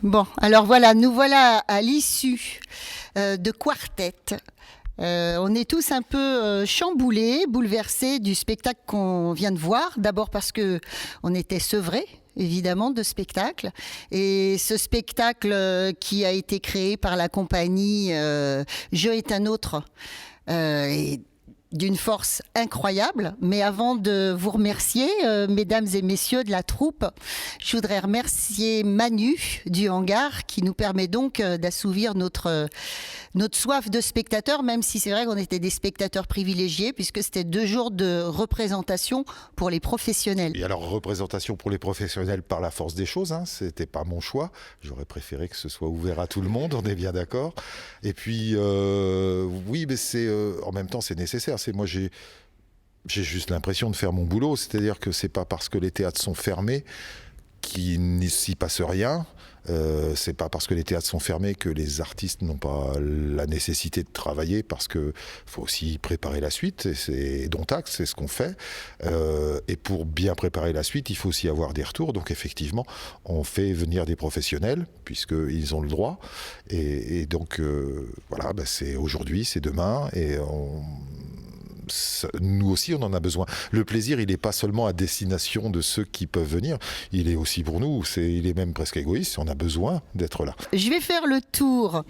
Bon, alors voilà, nous voilà à l'issue de Quartet. On est tous un peu chamboulés, bouleversés du spectacle qu'on vient de voir. D'abord parce que on était sevrés, évidemment, de spectacle. Et ce spectacle qui a été créé par la compagnie Je est un autre est d'une force incroyable. Mais avant de vous remercier, mesdames et messieurs de la troupe, je voudrais remercier Manu du hangar qui nous permet donc d'assouvir notre soif de spectateurs, même si c'est vrai qu'on était des spectateurs privilégiés, puisque c'était 2 jours de représentation pour les professionnels. Et alors, représentation pour les professionnels par la force des choses, hein, c'était pas mon choix. J'aurais préféré que ce soit ouvert à tout le monde, on est bien d'accord. Et puis, oui, mais c'est en même temps, c'est nécessaire. Moi, j'ai juste l'impression de faire mon boulot, c'est-à-dire que c'est pas parce que les théâtres sont fermés qu'il ne s'y passe rien. C'est pas parce que les théâtres sont fermés que les artistes n'ont pas la nécessité de travailler, parce que faut aussi préparer la suite, et c'est dont acte, c'est ce qu'on fait. Et pour bien préparer la suite, il faut aussi avoir des retours. Donc effectivement, on fait venir des professionnels puisqu'ils ont le droit. Et donc voilà, c'est aujourd'hui, c'est demain, et nous aussi on en a besoin. Le plaisir, il n'est pas seulement à destination de ceux qui peuvent venir, il est aussi pour nous, il est même presque égoïste, on a besoin d'être là. Je vais faire le tour.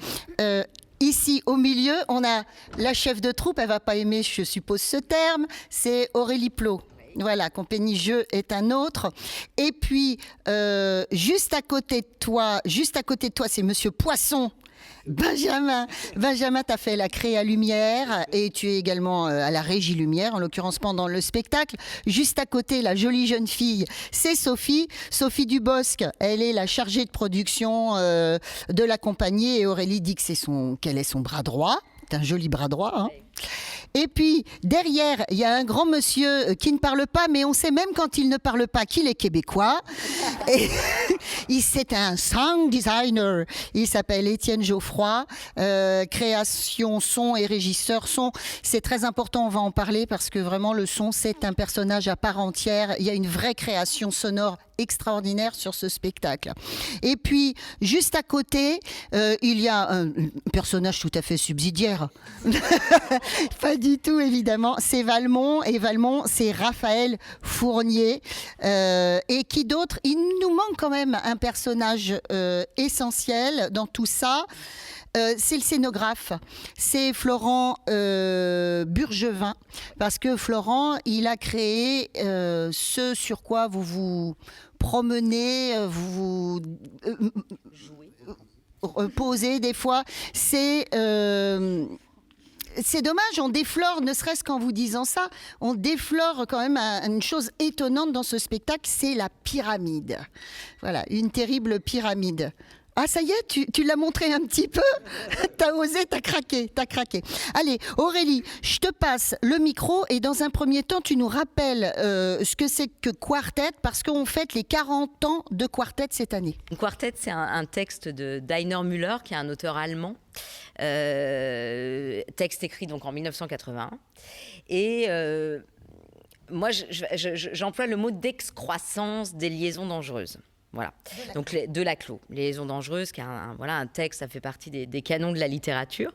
Ici au milieu, on a la chef de troupe, elle va pas aimer, je suppose, ce terme, c'est Aurélie Plot. Voilà, compagnie Je est un autre. Et puis, juste à côté de toi, c'est Monsieur Poisson. Benjamin, t'as fait la Créa Lumière et tu es également à la Régie Lumière, en l'occurrence pendant le spectacle. Juste à côté, la jolie jeune fille, c'est Sophie Dubosc. Elle est la chargée de production de la compagnie, et Aurélie dit qu'elle est son bras droit. C'est un joli bras droit, hein. Et puis, derrière, il y a un grand monsieur qui ne parle pas, mais on sait même quand il ne parle pas qu'il est québécois. Et c'est un sound designer. Il s'appelle Étienne Geoffroy. Création son et régisseur son. C'est très important, on va en parler, parce que vraiment, le son, c'est un personnage à part entière. Il y a une vraie création sonore extraordinaire sur ce spectacle. Et puis, juste à côté, il y a un personnage tout à fait subsidiaire. Pas du tout, évidemment. C'est Valmont, et Valmont, c'est Raphaël Fournier. Et qui d'autre? Il nous manque quand même un personnage essentiel dans tout ça. C'est le scénographe, c'est Florent Burgevin, parce que Florent, il a créé ce sur quoi vous vous promenez, vous posez des fois. C'est dommage, on déflore, ne serait-ce qu'en vous disant ça, on déflore quand même une chose étonnante dans ce spectacle, c'est la pyramide. Voilà, une terrible pyramide. Ah, ça y est, tu l'as montré un petit peu. T'as osé, t'as craqué. Allez, Aurélie, je te passe le micro, et dans un premier temps, tu nous rappelles ce que c'est que Quartet, parce qu'on fête les 40 ans de Quartet cette année. Quartet, c'est un texte de d'Heiner Müller, qui est un auteur allemand. Texte écrit donc en 1981. Et moi, j'emploie le mot d'excroissance des liaisons dangereuses. Voilà. Donc de Laclos, Les liaisons dangereuses, qui est un texte, ça fait partie des canons de la littérature.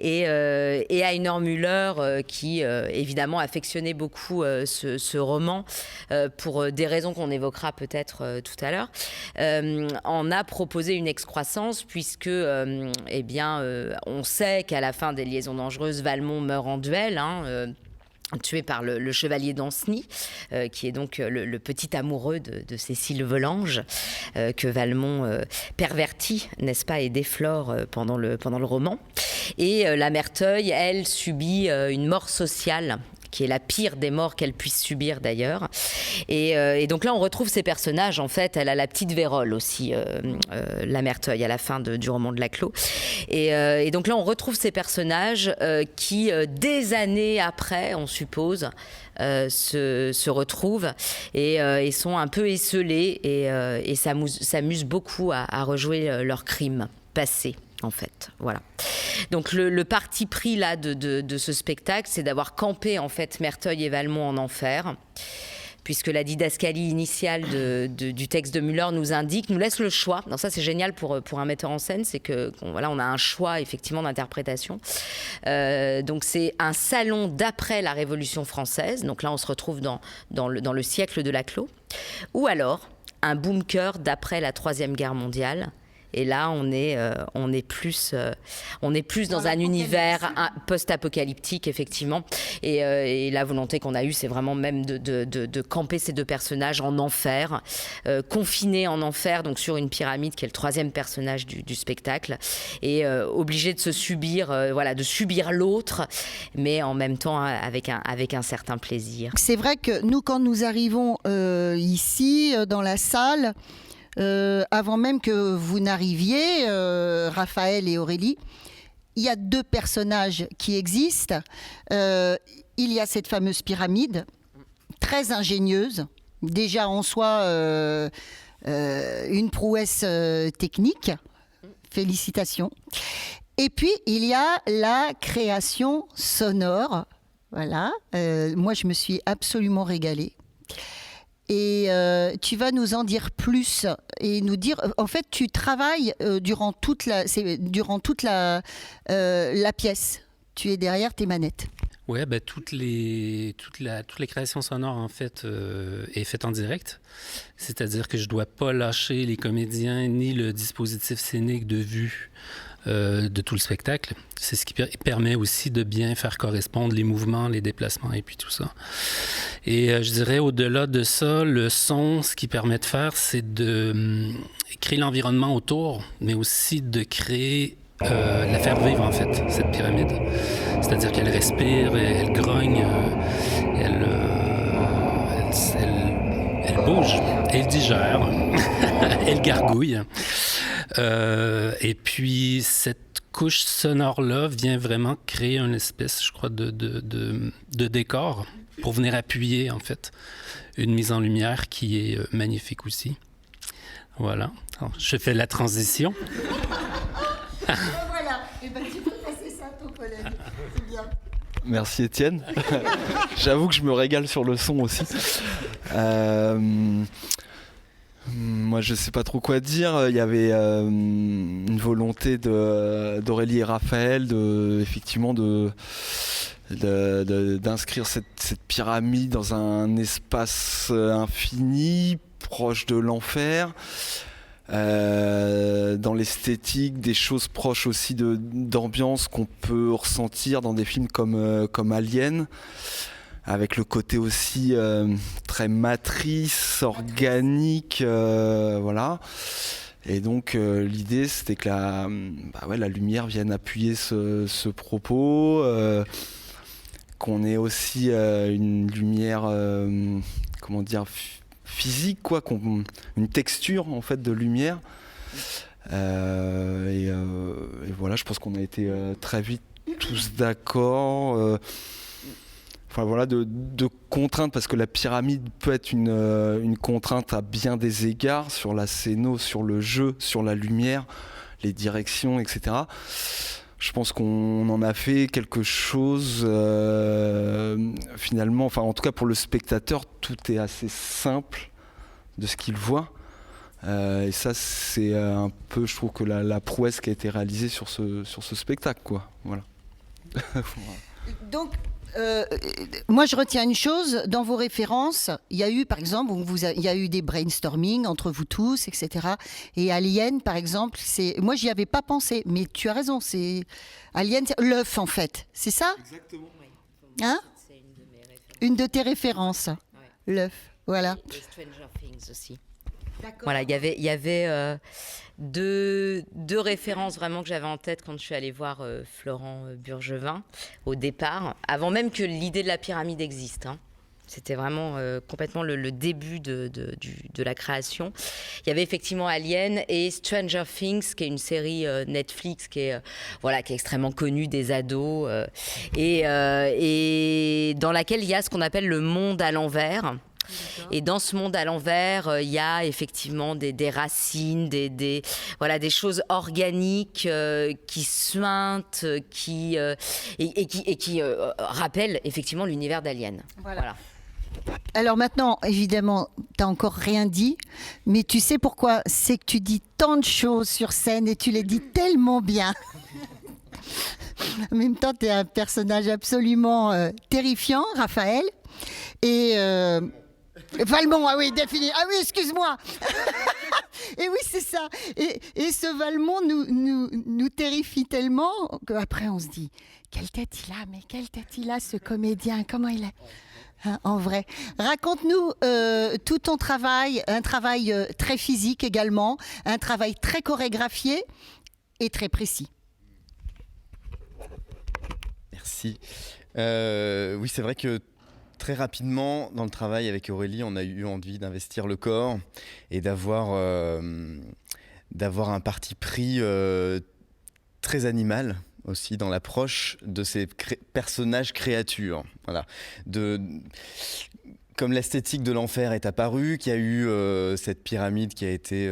Et Heiner Müller, qui évidemment affectionnait beaucoup ce roman, pour des raisons qu'on évoquera peut-être tout à l'heure, en a proposé une excroissance, puisque on sait qu'à la fin des liaisons dangereuses, Valmont meurt en duel, tué par le chevalier d'Ancenis, qui est donc le petit amoureux de Cécile Volanges, que Valmont pervertit, n'est-ce pas, et déflore pendant le roman. Et la Merteuil, elle, subit une mort sociale, qui est la pire des morts qu'elle puisse subir d'ailleurs. Et donc là, on retrouve ces personnages. En fait, elle a la petite vérole aussi, la Merteuil, à la fin du roman de Laclos. Et donc là, on retrouve ces personnages qui, des années après, on suppose, se retrouvent et sont un peu esseulés et s'amusent beaucoup à rejouer leurs crimes passés, en fait. Voilà. Donc le parti pris là de ce spectacle, c'est d'avoir campé en fait Merteuil et Valmont en enfer, puisque la didascalie initiale du texte de Müller nous laisse le choix. Donc ça, c'est génial pour un metteur en scène, c'est on a un choix effectivement d'interprétation. Donc c'est un salon d'après la Révolution française. Donc là, on se retrouve dans le siècle de Laclos. Ou alors un bunker d'après la Troisième Guerre mondiale. Et là, on est plus dans un univers post-apocalyptique, effectivement. Et la volonté qu'on a eue, c'est vraiment même de camper ces deux personnages en enfer, confinés en enfer, donc sur une pyramide, qui est le troisième personnage du spectacle, et obligés de se subir, de subir l'autre, mais en même temps avec un certain plaisir. C'est vrai que nous, quand nous arrivons ici, dans la salle, avant même que vous n'arriviez, Raphaël et Aurélie, il y a deux personnages qui existent. Il y a cette fameuse pyramide, très ingénieuse, déjà en soi une prouesse technique. Félicitations. Et puis, il y a la création sonore. Voilà. Moi, je me suis absolument régalée. Et tu vas nous en dire plus et nous dire, en fait, tu travailles durant toute la pièce. Tu es derrière tes manettes. Ouais, toutes les créations sonores en fait est faite en direct. C'est-à-dire que je dois pas lâcher les comédiens ni le dispositif scénique de vue de tout le spectacle. C'est ce qui permet aussi de bien faire correspondre les mouvements, les déplacements et puis tout ça. Et je dirais au-delà de ça, le son, ce qui permet de faire, c'est de créer l'environnement autour, mais aussi de créer, la faire vivre en fait, cette pyramide. C'est-à-dire qu'elle respire, elle grogne, elle bouge, elle digère, elle gargouille. Et puis cette couche sonore-là vient vraiment créer une espèce, je crois, de décor pour venir appuyer, en fait, une mise en lumière qui est magnifique aussi. Voilà. Alors, je fais la transition. Voilà. Et ben, tu peux passer ça à ton collègue. C'est bien. Merci Étienne. J'avoue que je me régale sur le son aussi. Moi, je sais pas trop quoi dire. Il y avait une volonté d'Aurélie et Raphaël effectivement d'inscrire cette pyramide dans un espace infini, proche de l'enfer. Dans l'esthétique, des choses proches aussi d'ambiance qu'on peut ressentir dans des films comme Alien, avec le côté aussi très matrice, organique, voilà. Et donc l'idée, c'était que la lumière vienne appuyer ce propos, qu'on ait aussi une lumière, physique, quoi, une texture en fait de lumière. Et voilà, je pense qu'on a été très vite tous d'accord. Enfin voilà, de contraintes, parce que la pyramide peut être une contrainte à bien des égards, sur la scéno, sur le jeu, sur la lumière, les directions, etc. Je pense qu'on en a fait quelque chose, finalement, enfin en tout cas pour le spectateur, tout est assez simple de ce qu'il voit. Et ça, c'est un peu, je trouve, que la prouesse qui a été réalisée sur ce spectacle, quoi. Voilà. Donc, moi, je retiens une chose, dans vos références, il y a eu, par exemple, il y a eu des brainstorming entre vous tous, etc. Et Alien, par exemple, moi, j'y avais pas pensé, mais tu as raison, c'est Alien, c'est l'œuf, en fait, c'est ça ? Exactement. Hein ? C'est une de mes références. Une de tes références, Ouais. l'œuf, voilà. Et Stranger Things aussi. D'accord. Voilà, il y avait deux références vraiment que j'avais en tête quand je suis allée voir Florent Burgevin au départ, avant même que l'idée de la pyramide existe. Hein. C'était vraiment complètement le début de la création. Il y avait effectivement Alien et Stranger Things, qui est une série Netflix qui est extrêmement connue des ados et dans laquelle il y a ce qu'on appelle le monde à l'envers. Et dans ce monde à l'envers, il y a effectivement des racines, des choses organiques qui suintent, qui rappellent effectivement l'univers d'Alien. Voilà. Alors maintenant, évidemment, tu n'as encore rien dit, mais tu sais pourquoi? C'est que tu dis tant de choses sur scène et tu les dis tellement bien. En même temps, tu es un personnage absolument terrifiant, Raphaël. Et Valmont, ah oui, défini. Ah oui, excuse-moi. Et oui, c'est ça. Et ce Valmont nous terrifie tellement qu'après, on se dit, quelle tête il a, mais quelle tête il a, ce comédien, comment il est. Hein, en vrai. Raconte-nous tout ton travail, un travail très physique également, un travail très chorégraphié et très précis. Merci. Oui, c'est vrai que très rapidement, dans le travail avec Aurélie, on a eu envie d'investir le corps et d'avoir un parti pris très animal aussi dans l'approche de ces personnages créatures. Voilà. Comme l'esthétique de l'enfer est apparue, qu'il y a eu cette pyramide qui a été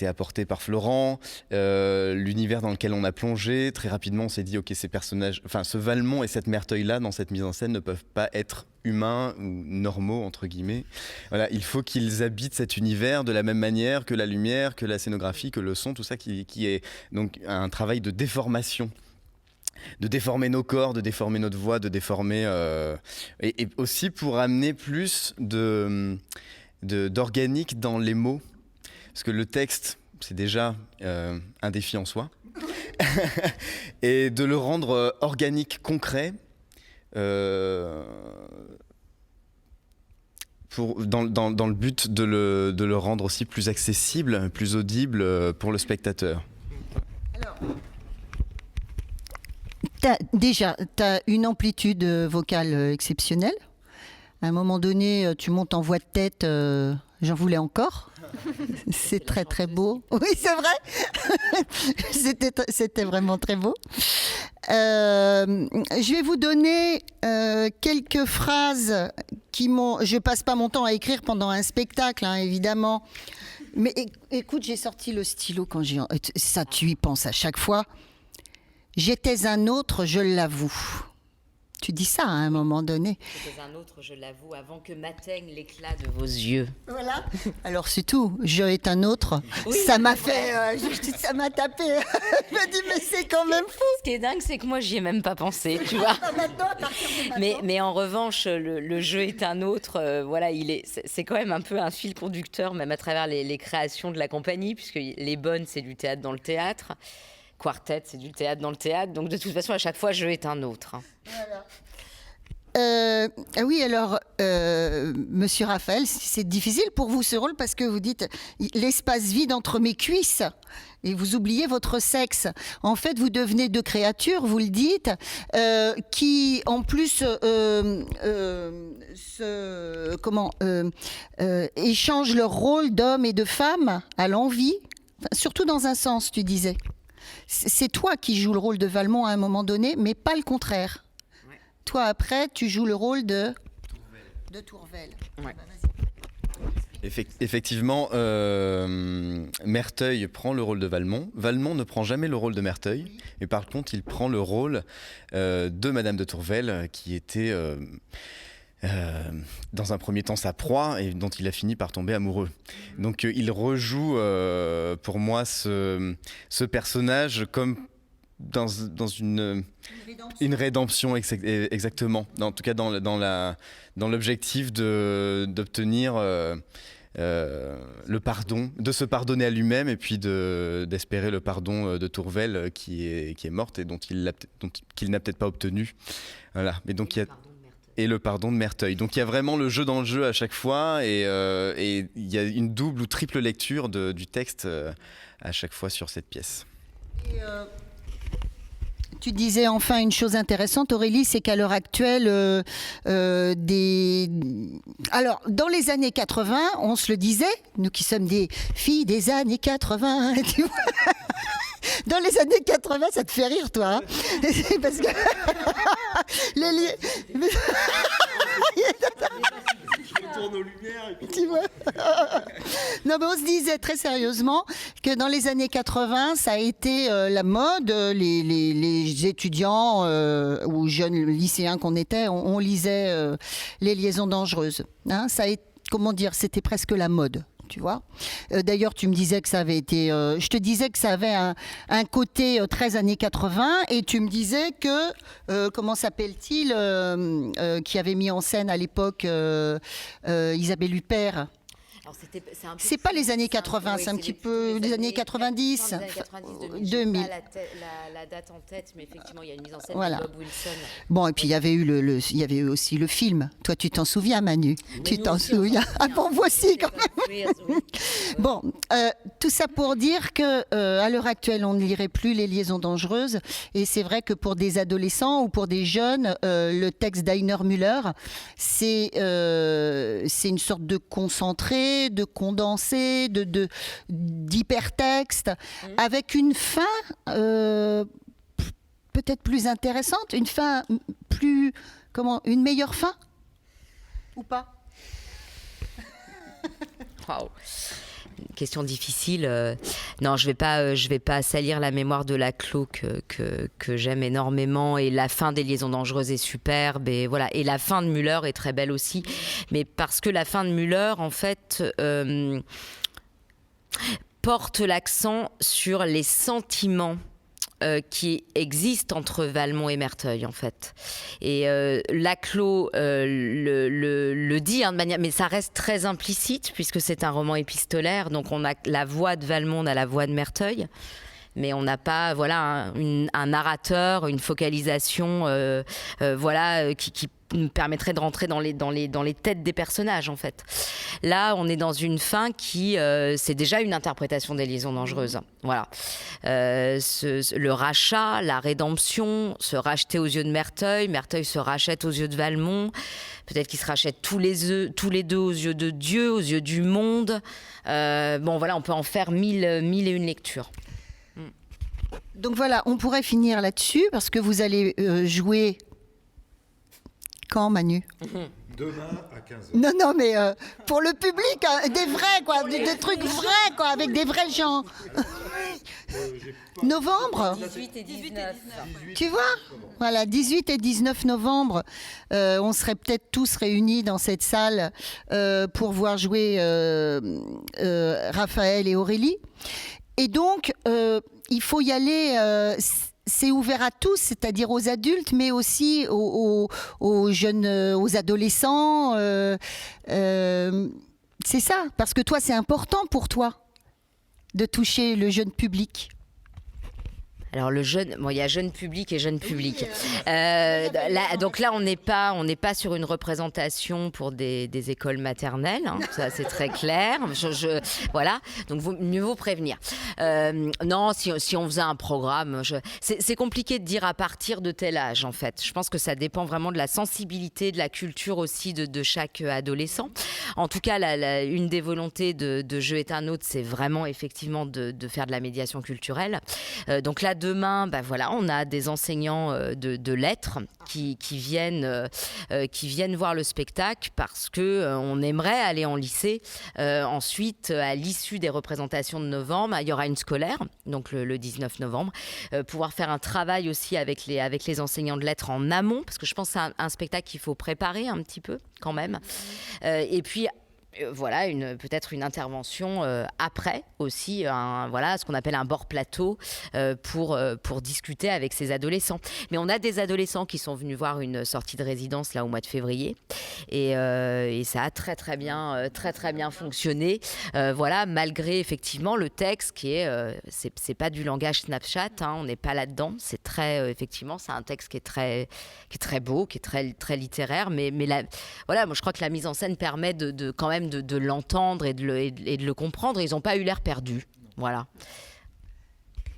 apportée par Florent, l'univers dans lequel on a plongé, très rapidement on s'est dit ok, ces personnages, enfin ce Valmont et cette Merteuil-là dans cette mise en scène ne peuvent pas être humains ou normaux entre guillemets. Voilà, il faut qu'ils habitent cet univers de la même manière que la lumière, que la scénographie, que le son, tout ça qui est donc un travail de déformation. De déformer nos corps, de déformer notre voix, de déformer et aussi pour amener plus d'organique dans les mots. Parce que le texte, c'est déjà un défi en soi. Et de le rendre organique, concret, dans le but de le rendre aussi plus accessible, plus audible pour le spectateur. Alors, tu as une amplitude vocale exceptionnelle. À un moment donné, tu montes en voix de tête, j'en voulais encore. C'est très très beau. Oui, c'est vrai. C'était vraiment très beau. Je vais vous donner quelques phrases qui m'ont... Je passe pas mon temps à écrire pendant un spectacle, hein, évidemment. Mais écoute, j'ai sorti le stylo quand j'ai... Ça, tu y penses à chaque fois. J'étais un autre, je l'avoue. Tu dis ça à un moment donné. J'étais un autre, je l'avoue, avant que m'atteigne l'éclat de vos yeux. Voilà. Alors c'est tout. Je est un autre. Oui, ça m'a fait... ça m'a tapé. Je me dis, mais c'est quand même fou. Ce qui est dingue, c'est que moi, j'y ai même pas pensé, tu vois. Mais en revanche, le jeu est un autre. Voilà, c'est quand même un peu un fil conducteur, même à travers les créations de la compagnie, puisque Les Bonnes, c'est du théâtre dans le théâtre. Quartet, c'est du théâtre dans le théâtre. Donc, de toute façon, à chaque fois, je est un autre. Voilà. Oui, alors, Monsieur Raphaël, c'est difficile pour vous ce rôle parce que vous dites l'espace vide entre mes cuisses et vous oubliez votre sexe. En fait, vous devenez deux créatures, vous le dites, qui en plus échangent leur rôle d'homme et de femme à l'envi, enfin, surtout dans un sens, tu disais. C'est toi qui joues le rôle de Valmont à un moment donné, mais pas le contraire. Ouais. Toi, après, tu joues le rôle de Tourvel. Ouais. Effectivement, Merteuil prend le rôle de Valmont. Valmont ne prend jamais le rôle de Merteuil, mais par contre, il prend le rôle de Madame de Tourvel, qui était... dans un premier temps sa proie et dont il a fini par tomber amoureux. Donc il rejoue pour moi ce personnage comme dans une rédemption exactement. En tout cas dans l'objectif d'obtenir le pardon, de se pardonner à lui-même et puis d'espérer le pardon de Tourvel qui est morte et qu'il n'a peut-être pas obtenu. Voilà. Mais donc il y a et le pardon de Merteuil. Donc il y a vraiment le jeu dans le jeu à chaque fois et il y a une double ou triple lecture du texte à chaque fois sur cette pièce. Et tu disais enfin une chose intéressante, Aurélie, c'est qu'à l'heure actuelle, alors dans les années 80, on se le disait, nous qui sommes des filles des années 80, tu vois. Dans les années 80, ça te fait rire, toi, hein. Parce que tourne aux lumières. Et puis... Tu vois. Non, mais on se disait très sérieusement que dans les années 80, ça a été la mode. Les étudiants ou jeunes lycéens qu'on était, on lisait les liaisons dangereuses. Hein, ça a été, comment dire, c'était presque la mode. Tu vois. D'ailleurs, tu me disais que ça avait été. Je te disais que ça avait un côté très années 80, et tu me disais que comment s'appelle-t-il qui avait mis en scène à l'époque Isabelle Huppert. Alors, C'est pas les années 80, c'est un petit peu les années 90, 2000. La date en tête, mais effectivement, il y a une mise en scène Voilà. de Bob Wilson. Bon, et puis il y avait eu aussi le film. Toi, tu t'en souviens, Manu? Tu t'en souviens? Ah bon, voici quand même. Bon, tout ça pour dire que à l'heure actuelle, on ne lirait plus les liaisons dangereuses, et c'est vrai que pour des adolescents ou pour des jeunes, le texte d'Heiner Müller, c'est une sorte de concentré, de condensé, d'hypertexte, avec une fin peut-être plus intéressante, une fin plus, une meilleure fin ou pas? Waouh. Question difficile. Non, je vais pas salir la mémoire de Laclos que j'aime énormément, et la fin des Liaisons dangereuses est superbe, et voilà. Et la fin de Müller est très belle aussi, mais parce que la fin de Müller, en fait, porte l'accent sur les sentiments qui existe entre Valmont et Merteuil, en fait. Et Laclos le dit de manière, mais ça reste très implicite puisque c'est un roman épistolaire. Donc on a la voix de Valmont, on a la voix de Merteuil, mais on n'a pas, voilà, un narrateur, une focalisation, voilà, qui nous permettrait de rentrer dans les têtes des personnages, en fait. Là, on est dans une fin qui, c'est déjà une interprétation des Liaisons dangereuses. Voilà. Le rachat, la rédemption, se racheter aux yeux de Merteuil, Merteuil se rachète aux yeux de Valmont, peut-être qu'ils se rachètent tous les deux aux yeux de Dieu, aux yeux du monde. Bon, voilà, on peut en faire mille et une lectures. Donc voilà, on pourrait finir là-dessus, parce que vous allez jouer... Quand, Manu? Demain à 15h. Non, mais pour le public, hein, des vrais, quoi, des trucs vrais, quoi, avec des vrais gens. Novembre? 18 et 19. Tu vois? Voilà, 18 et 19 novembre, on serait peut-être tous réunis dans cette salle pour voir jouer Raphaël et Aurélie. Et donc, il faut y aller... c'est ouvert à tous, c'est-à-dire aux adultes, mais aussi aux jeunes, aux adolescents. C'est ça, parce que toi, c'est important pour toi de toucher le jeune public. Alors le jeune, bon, il y a jeune public et jeune public. Donc là, on n'est pas sur une représentation pour des écoles maternelles, hein, ça c'est très clair. Voilà, donc mieux vaut prévenir. Non, si on faisait un programme, c'est compliqué de dire à partir de tel âge, en fait. Je pense que ça dépend vraiment de la sensibilité, de la culture aussi de chaque adolescent. En tout cas, une des volontés de Jeu est un autre, c'est vraiment effectivement de faire de la médiation culturelle. Donc là, demain, voilà, on a des enseignants de lettres qui viennent voir le spectacle parce que on aimerait aller en lycée. Ensuite, à l'issue des représentations de novembre, il y aura une scolaire, donc le 19 novembre, pouvoir faire un travail aussi avec les enseignants de lettres en amont, parce que je pense que c'est un spectacle qu'il faut préparer un petit peu quand même. Et puis voilà, peut-être une intervention après aussi, voilà, ce qu'on appelle un bord plateau pour discuter avec ces adolescents. Mais on a des adolescents qui sont venus voir une sortie de résidence là au mois de février et ça a très très bien fonctionné. Voilà, malgré effectivement le texte qui c'est pas du langage Snapchat, hein, on n'est pas là-dedans. C'est très effectivement, c'est un texte qui est très beau, qui est très très littéraire, mais voilà, moi je crois que la mise en scène permet de quand même de l'entendre et de le comprendre. Ils n'ont pas eu l'air perdus. Voilà.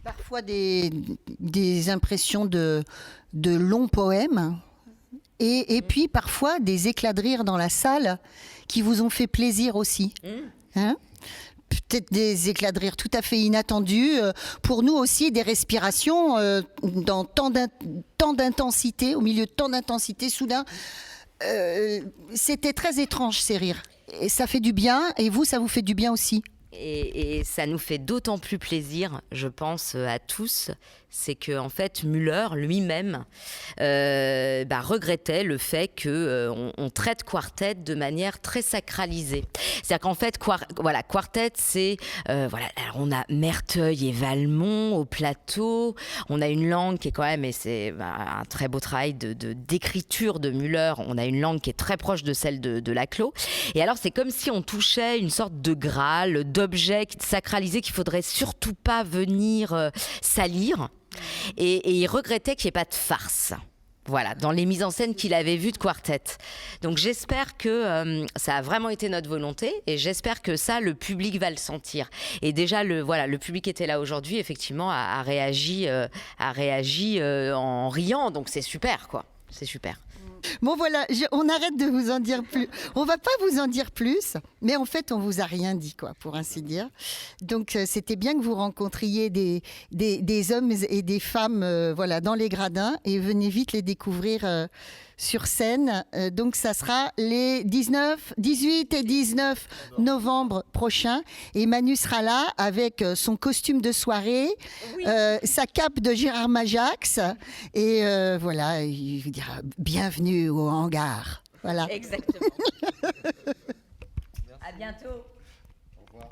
Parfois des impressions de longs poèmes et puis parfois des éclats de rire dans la salle qui vous ont fait plaisir aussi. Hein ? Peut-être des éclats de rire tout à fait inattendus. Pour nous aussi, des respirations dans tant d'intensité, au milieu de tant d'intensité, soudain... C'était très étrange ces rires. Et ça fait du bien, et vous, ça vous fait du bien aussi. Et ça nous fait d'autant plus plaisir, je pense, à tous, c'est que en fait Müller lui-même regrettait le fait que on traite Quartet de manière très sacralisée. C'est-à-dire qu'en fait, Quartet, c'est alors on a Merteuil et Valmont au plateau, on a une langue qui est quand même, et c'est un très beau travail d'écriture de Müller, on a une langue qui est très proche de celle de Laclos. Et alors c'est comme si on touchait une sorte de Graal, d'objet sacralisé qu'il faudrait surtout pas venir salir. Et il regrettait qu'il n'y ait pas de farce. Voilà, dans les mises en scène qu'il avait vues de Quartet. Donc j'espère que ça a vraiment été notre volonté et j'espère que ça, le public va le sentir. Et déjà, le public était là aujourd'hui, effectivement, a réagi en riant. Donc c'est super, quoi. C'est super. Bon voilà, on arrête de vous en dire plus. On va pas vous en dire plus, mais en fait on vous a rien dit, quoi, pour ainsi dire. Donc c'était bien que vous rencontriez des hommes et des femmes voilà, dans les gradins, et venez vite les découvrir sur scène. Donc ça sera les 18 et 19 novembre prochains, et Manu sera là avec son costume de soirée, sa cape de Gérard Majax, et voilà, il vous dira bienvenue au hangar. Voilà. Exactement. À bientôt. Au revoir.